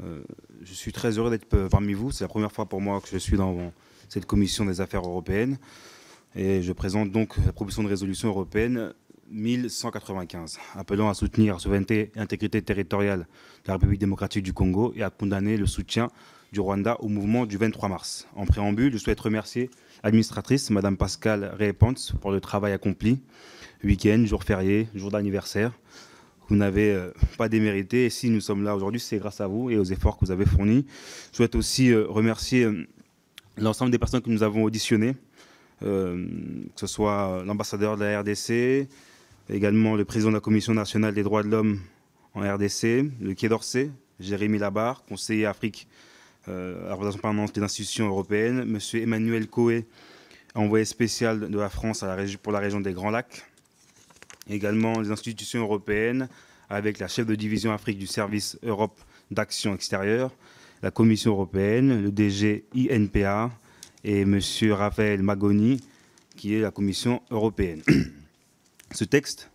Je suis très heureux d'être parmi vous. C'est la première fois pour moi que je suis dans cette commission des affaires européennes. Et je présente donc la proposition de résolution européenne 1195, appelant à soutenir la souveraineté et l'intégrité territoriale de la République démocratique du Congo et à condamner le soutien du Rwanda au mouvement du 23 mars. En préambule, je souhaite remercier l'administratrice, Madame Pascale Reypens, pour le travail accompli, week-end, jour férié, jour d'anniversaire. Vous n'avez pas démérité, et si nous sommes là aujourd'hui, c'est grâce à vous et aux efforts que vous avez fournis. Je souhaite aussi remercier l'ensemble des personnes que nous avons auditionnées, que ce soit l'ambassadeur de la RDC, également le président de la Commission nationale des droits de l'homme en RDC, le Quai d'Orsay, Jérémy Labarre, conseiller Afrique à la représentation permanente des institutions européennes, M. Emmanuel Coé, envoyé spécial de la France pour la région des Grands Lacs, également les institutions européennes avec la chef de division Afrique du service Europe d'action extérieure, la Commission européenne, le DG INPA et M. Raphaël Magoni, qui est la Commission européenne. Ce texte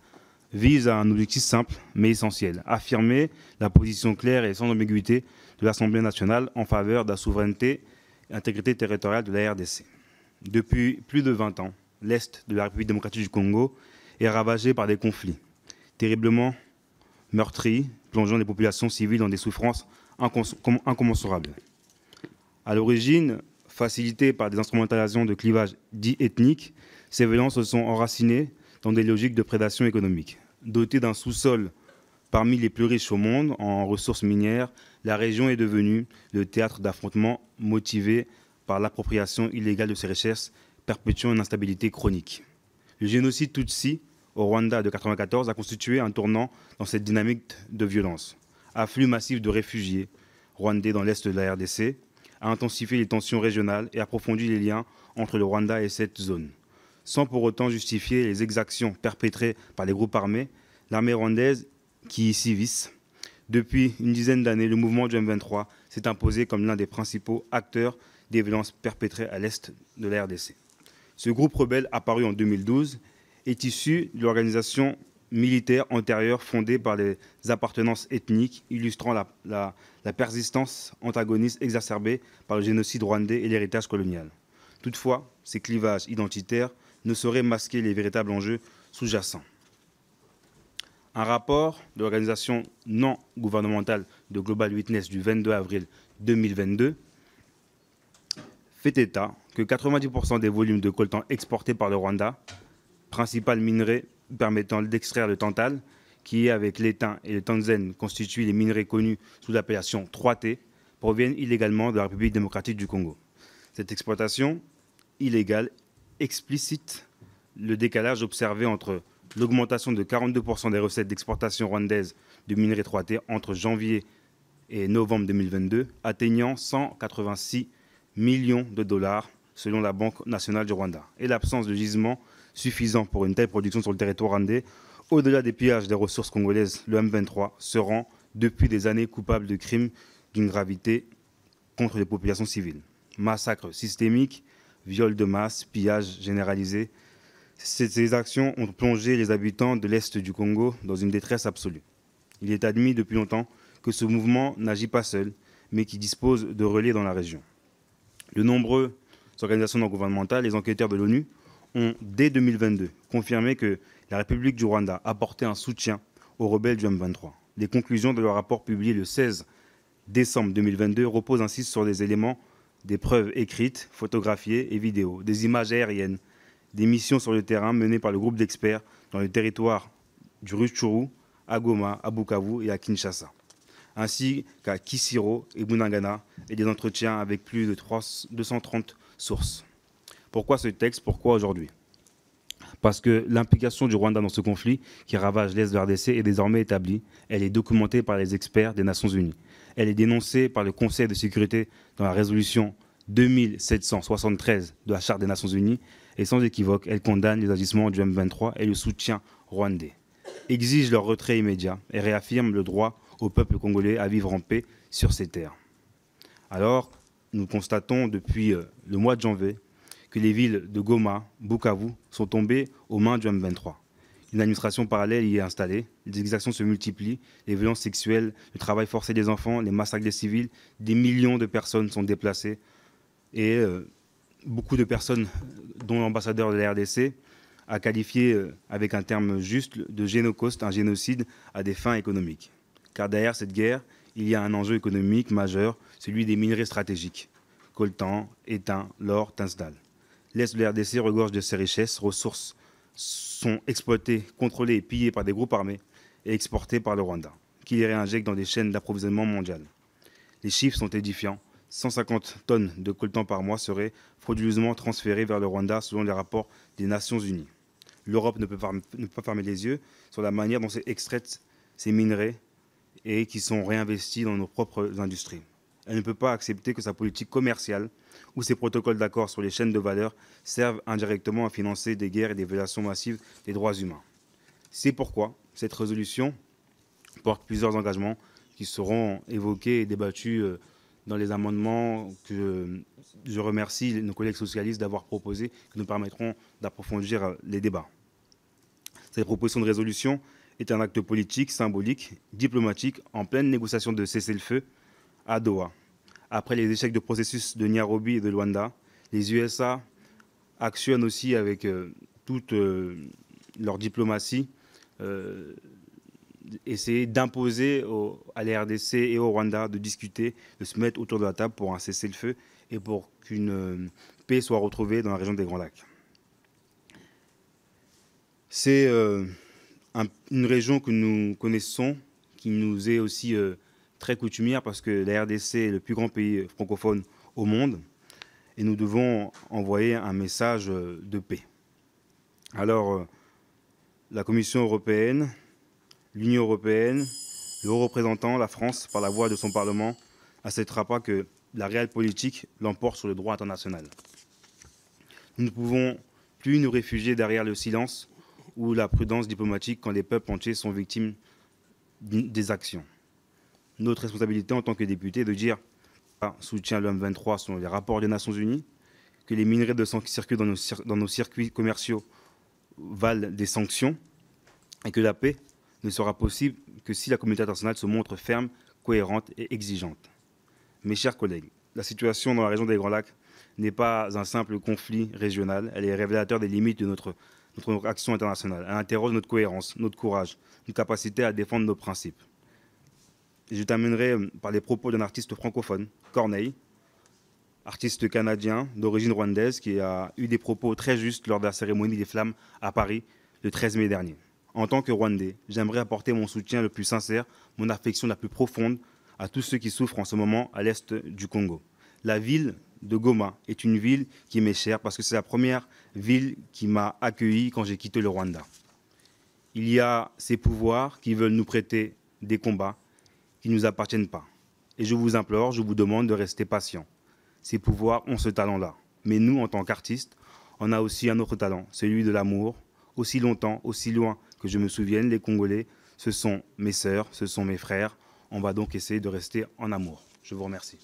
vise à un objectif simple mais essentiel, affirmer la position claire et sans ambiguïté de l'Assemblée nationale en faveur de la souveraineté et l'intégrité territoriale de la RDC. Depuis plus de 20 ans, l'Est de la République démocratique du Congo est ravagé par des conflits terriblement meurtris, plongeant les populations civiles dans des souffrances incommensurables. À l'origine, facilitées par des instrumentalisations de clivages dits ethniques, ces violences se sont enracinées dans des logiques de prédation économique. Dotée d'un sous-sol parmi les plus riches au monde en ressources minières, la région est devenue le théâtre d'affrontements motivés par l'appropriation illégale de ces richesses, perpétuant une instabilité chronique. Le génocide Tutsi au Rwanda de 1994 a constitué un tournant dans cette dynamique de violence. Afflux massif de réfugiés rwandais dans l'est de la RDC a intensifié les tensions régionales et approfondi les liens entre le Rwanda et cette zone. Sans pour autant justifier les exactions perpétrées par les groupes armés, l'armée rwandaise qui y sévissent. Depuis une dizaine d'années, le mouvement du M23 s'est imposé comme l'un des principaux acteurs des violences perpétrées à l'est de la RDC. Ce groupe rebelle, apparu en 2012, est issu de l'organisation militaire antérieure fondée par les appartenances ethniques, illustrant la persistance antagoniste exacerbée par le génocide rwandais et l'héritage colonial. Toutefois, ces clivages identitaires ne sauraient masquer les véritables enjeux sous-jacents. Un rapport de l'organisation non gouvernementale de Global Witness du 22 avril 2022 fait état que 90% des volumes de coltan exportés par le Rwanda, principal minerai permettant d'extraire le tantal, qui, avec l'étain et le tanzène, constituent les minerais connus sous l'appellation 3T, proviennent illégalement de la République démocratique du Congo. Cette exploitation illégale explicite le décalage observé entre l'augmentation de 42% des recettes d'exportation rwandaises de minerais 3T entre janvier et novembre 2022, atteignant 186 millions de dollars selon la Banque nationale du Rwanda, et l'absence de gisements suffisant pour une telle production sur le territoire rwandais. Au-delà des pillages des ressources congolaises, le M23 se rend depuis des années coupable de crimes d'une gravité contre les populations civiles. Massacres systémiques, viols de masse, pillages généralisés. Ces actions ont plongé les habitants de l'Est du Congo dans une détresse absolue. Il est admis depuis longtemps que ce mouvement n'agit pas seul, mais qui dispose de relais dans la région. De nombreuses organisations non gouvernementales, les enquêteurs de l'ONU, ont, dès 2022, confirmé que la République du Rwanda apportait un soutien aux rebelles du M23. Les conclusions de leur rapport publié le 16 décembre 2022 reposent ainsi sur des éléments, des preuves écrites, photographiées et vidéos, des images aériennes, des missions sur le terrain menées par le groupe d'experts dans le territoire du Rutshuru, à Goma, à Bukavu et à Kinshasa, ainsi qu'à Kisiro et Bunagana, et des entretiens avec plus de 230 sources. Pourquoi ce texte? Pourquoi aujourd'hui? Parce que l'implication du Rwanda dans ce conflit qui ravage l'Est de la RDC est désormais établie. Elle est documentée par les experts des Nations Unies. Elle est dénoncée par le Conseil de sécurité dans la résolution 2773 de la Charte des Nations Unies. Et sans équivoque, elle condamne les agissements du M23 et le soutien rwandais, exige leur retrait immédiat et réaffirme le droit au peuple congolais à vivre en paix sur ces terres. Alors, nous constatons depuis le mois de janvier que les villes de Goma, Bukavu sont tombées aux mains du M23. Une administration parallèle y est installée, les exactions se multiplient, les violences sexuelles, le travail forcé des enfants, les massacres des civils, des millions de personnes sont déplacées et beaucoup de personnes, dont l'ambassadeur de la RDC, a qualifié avec un terme juste de génocide, un génocide à des fins économiques. Car derrière cette guerre, il y a un enjeu économique majeur, celui des minerais stratégiques. Coltan, étain, l'or, Tinsdal. L'Est de la RDC regorge de ses richesses, ressources sont exploitées, contrôlées et pillées par des groupes armés et exportées par le Rwanda, qui les réinjecte dans des chaînes d'approvisionnement mondiales. Les chiffres sont édifiants. 150 tonnes de coltan par mois seraient frauduleusement transférées vers le Rwanda selon les rapports des Nations Unies. L'Europe ne peut pas fermer les yeux sur la manière dont sont extraites ces minerais et qui sont réinvestis dans nos propres industries. Elle ne peut pas accepter que sa politique commerciale ou ses protocoles d'accord sur les chaînes de valeur servent indirectement à financer des guerres et des violations massives des droits humains. C'est pourquoi cette résolution porte plusieurs engagements qui seront évoqués et débattus dans les amendements que je remercie nos collègues socialistes d'avoir proposés, qui nous permettront d'approfondir les débats. Cette proposition de résolution est un acte politique, symbolique, diplomatique, en pleine négociation de cessez-le-feu à Doha. Après les échecs de processus de Nairobi et de Luanda, les USA actionnent aussi avec toute leur diplomatie essayer d'imposer à la RDC et au Rwanda de discuter, de se mettre autour de la table pour un cessez-le-feu et pour qu'une paix soit retrouvée dans la région des Grands Lacs. C'est une région que nous connaissons, qui nous est aussi très coutumière parce que la RDC est le plus grand pays francophone au monde et nous devons envoyer un message de paix. Alors, la Commission européenne, l'Union européenne, le haut représentant, la France, par la voix de son Parlement, n'acceptera pas que la réelle politique l'emporte sur le droit international. Nous ne pouvons plus nous réfugier derrière le silence ou la prudence diplomatique quand les peuples entiers sont victimes des actions. Notre responsabilité en tant que députés est de dire soutien le M23 selon les rapports des Nations Unies, que les minerais de sang qui circulent dans nos circuits commerciaux valent des sanctions et que la paix ne sera possible que si la communauté internationale se montre ferme, cohérente et exigeante. Mes chers collègues, la situation dans la région des Grands Lacs n'est pas un simple conflit régional, elle est révélateur des limites de notre action internationale. Elle interroge notre cohérence, notre courage, notre capacité à défendre nos principes. Et je terminerai par les propos d'un artiste francophone, Corneille, artiste canadien d'origine rwandaise qui a eu des propos très justes lors de la cérémonie des Flammes à Paris le 13 mai dernier. En tant que Rwandais, j'aimerais apporter mon soutien le plus sincère, mon affection la plus profonde à tous ceux qui souffrent en ce moment à l'est du Congo. La ville de Goma est une ville qui m'est chère parce que c'est la première ville qui m'a accueilli quand j'ai quitté le Rwanda. Il y a ces pouvoirs qui veulent nous prêter des combats qui ne nous appartiennent pas. Et je vous implore, je vous demande de rester patient. Ces pouvoirs ont ce talent-là. Mais nous, en tant qu'artistes, on a aussi un autre talent, celui de l'amour. Aussi longtemps, aussi loin que je me souvienne, les Congolais, ce sont mes sœurs, ce sont mes frères. On va donc essayer de rester en amour. Je vous remercie.